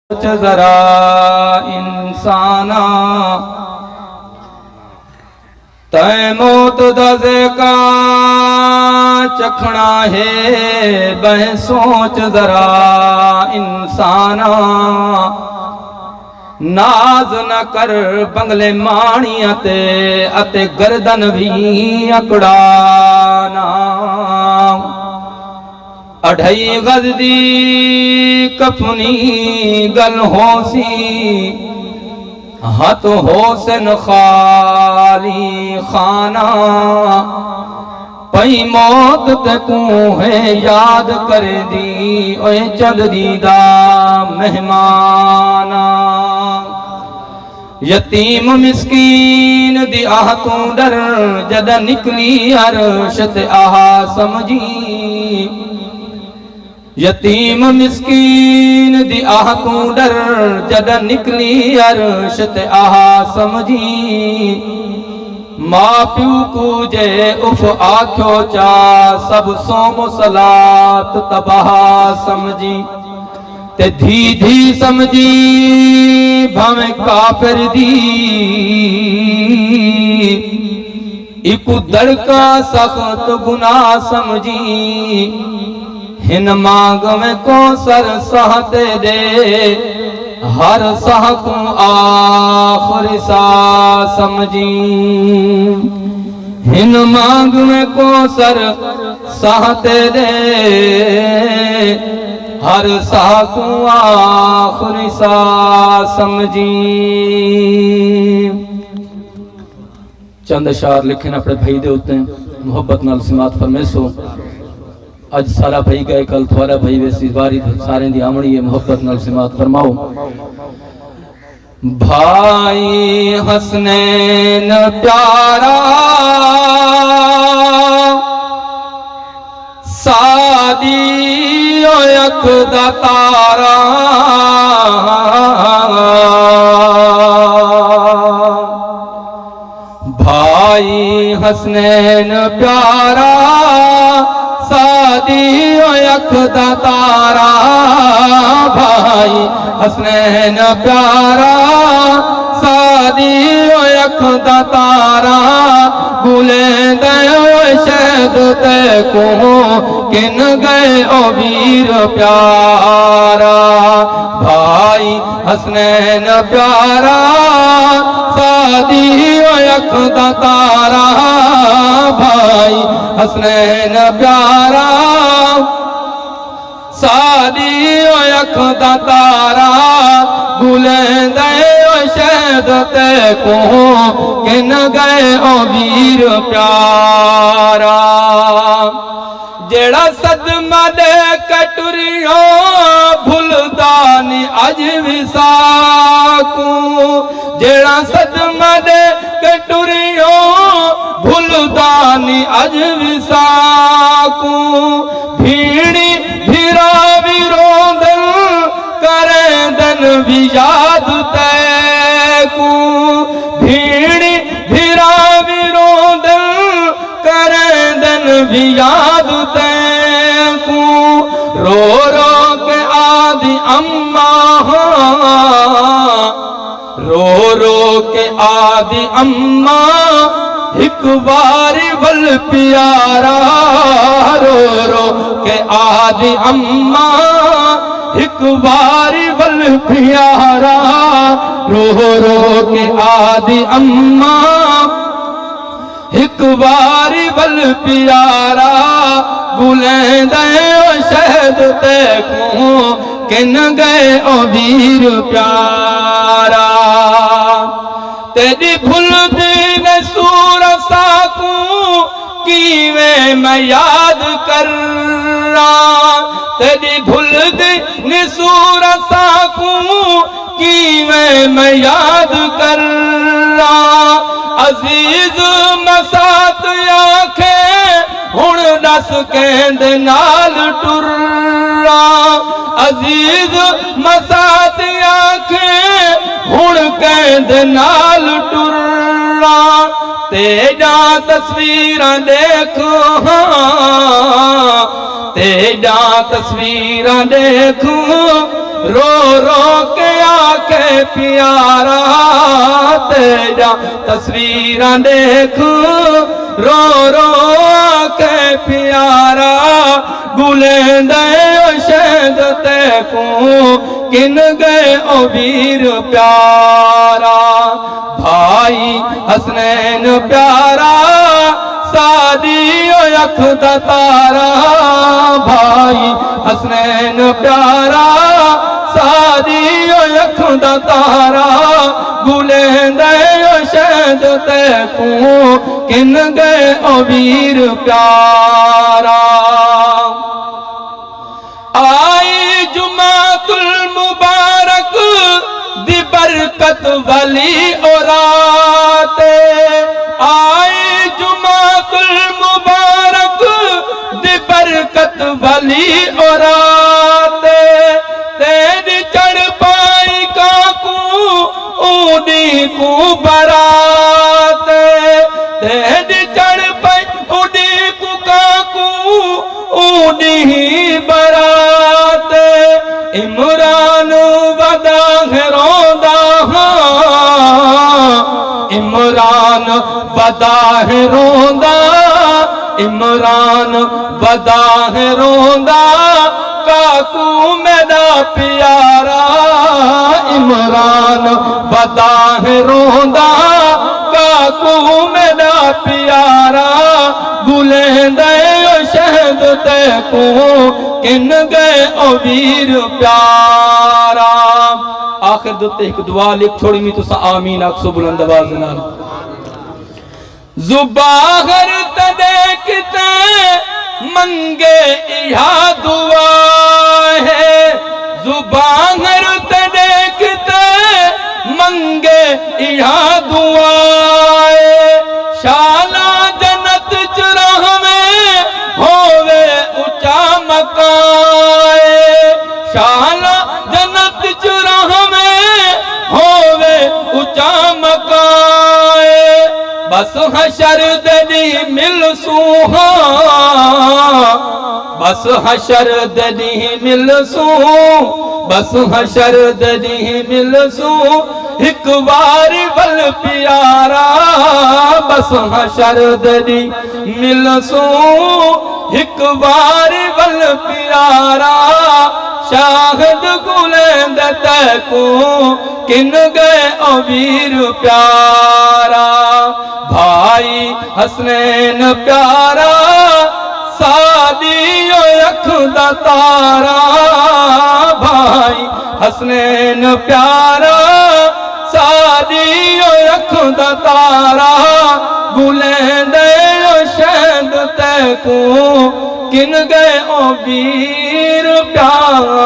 जरा इंसाना तै मौत दज़े का चखना है बह सोच जरा इंसाना नाज न कर बंगले माणिया ते गर्दन भी अकड़ाना अढ़ाई गज दी कफनी गल होसी हथ होसन खाली खाना पई मौत तकू है याद कर दी ओए चंद दीदा मेहमाना यतीम मिस्कीन दी आह तू डर जद निकली अर्श ते आह समझी यतीम मिस्कीन दी आह तू डर जद निकली अर्श ते आह समझी मां प्यू को जे उफ आख्यो चा सब सोम सलात तबाह समझी ते धी धी समझी भावे काफिर दी इकु दड़का सख्त गुनाह समझी हिन मांग में को सर सहते दे हर सह को आखिर सा समझी हिन मांग में को सर सहते दे हर सह को आखिर सा समझी। चंद अशार लिखे अपने भाई दे उत्ते मोहब्बत नाल समात फरमेसो अज सारा भाई गए कल थोड़ा भाई वैसी बारी सारे दी आमणी है मोहब्बत नाल समात फरमाओ। भाई हसनैन प्यारा सादी अख दा तारा भाई हसनैन प्यारा सादी अख दा तारा भाई हसनैन प्यारा सादी अख दा तारा बुले दयो शहद ते को किन गए ओ वीर प्यारा भाई हसनैन प्यारा सादी अख दा तारा भाई हसनैन प्यारा सादी अख दा तारा बुलंद शहद ते को किन गए ओ वीर प्यारा जेड़ा सदमा दे कटुरियो भुलदा नी अज विसाकू जेड़ा सदमा दे कटुरियो भुलदा नी अज विसाकू भीड़ी भिरा विरोधन करेंदन भी याद तैकू भीड़ी भिरा विरोधन करेंदन भी याद तैकू रो रो के आदि अम्मा रो रो के आदि अम्मा एक बारी बल प्यारा रो रो के आदि अम्मा एक बारी बल प्यारा रो रो के आदि अम्मा एक बारी बल प्यारा बुलंद शहद ते को किन गए ओ वीर प्यारा तेरी भूल दिन सूर साकू कीवे मैं याद कर तेरी भूल दिन सूर साकू कीवे मैं याद कर अजीज मसात आखे हुण दस कहंद नाल टुर्रा अजीज मसात आखे हुण कहंद नाल टुर्रा तेजा तस्वीर देखो तेजा तस्वीर देखो रो रो के प्यारा तेरा तस्वीरां देख रो रो के प्यारा बुलेंदे शहद ते को किन गए ओ वीर प्यारा भाई हसनैन प्यारा सादी अख दा तारा भाई हसनैन प्यारा सादी अख दा तारा बुलेंदे शहद ते को किन गए ओ वीर प्यारा आई जुमातुल मुबारक दी बरकत वाली औरात आई जुमातुल मुबारक दी बरकत वाली औरात तेरी चढ़ पाई काकू ऊदी को बरात तेरी चढ़ पाई ऊदी को काकू ऊदी बरात इमरान वदा है रोंदा इमरान वदा है रोंदा इमरान वदा है रोंदा काकू मेरा प्यारा इमरान वदा है रोंदा काकू मेरा प्यारा बुलेंदे शहद ते को किन गए ओ वीर प्यारा आखिर दुते एक दुआ लिख छोड़ी मी तुसा आमीन आखो बुलंद आवाज नाल जुबाहर तदेखते मंगे इहा दुआ है जुबाहर तदेखते मंगे इहा दुआ है शाला जन्नत चुराह में होवे ऊंचा मकाए शाला जन्नत चुराह में होवे ऊंचा मकाए बस हशर दनी मिल सूहा बस हशर दनी मिल सू बस हशर दनी मिल सू एक बार बल प्यारा बस हशर दनी मिल सू एक बार बल प्यारा शाहद गुलेंद तको किन गए ओ वीर प्यारा भाई हसनैन प्यारा सादी अख दा तारा भाई हसनैन प्यारा सादी अख दा तारा बुलेंदे शहद ते को किन गए ओ वीर प्यारा।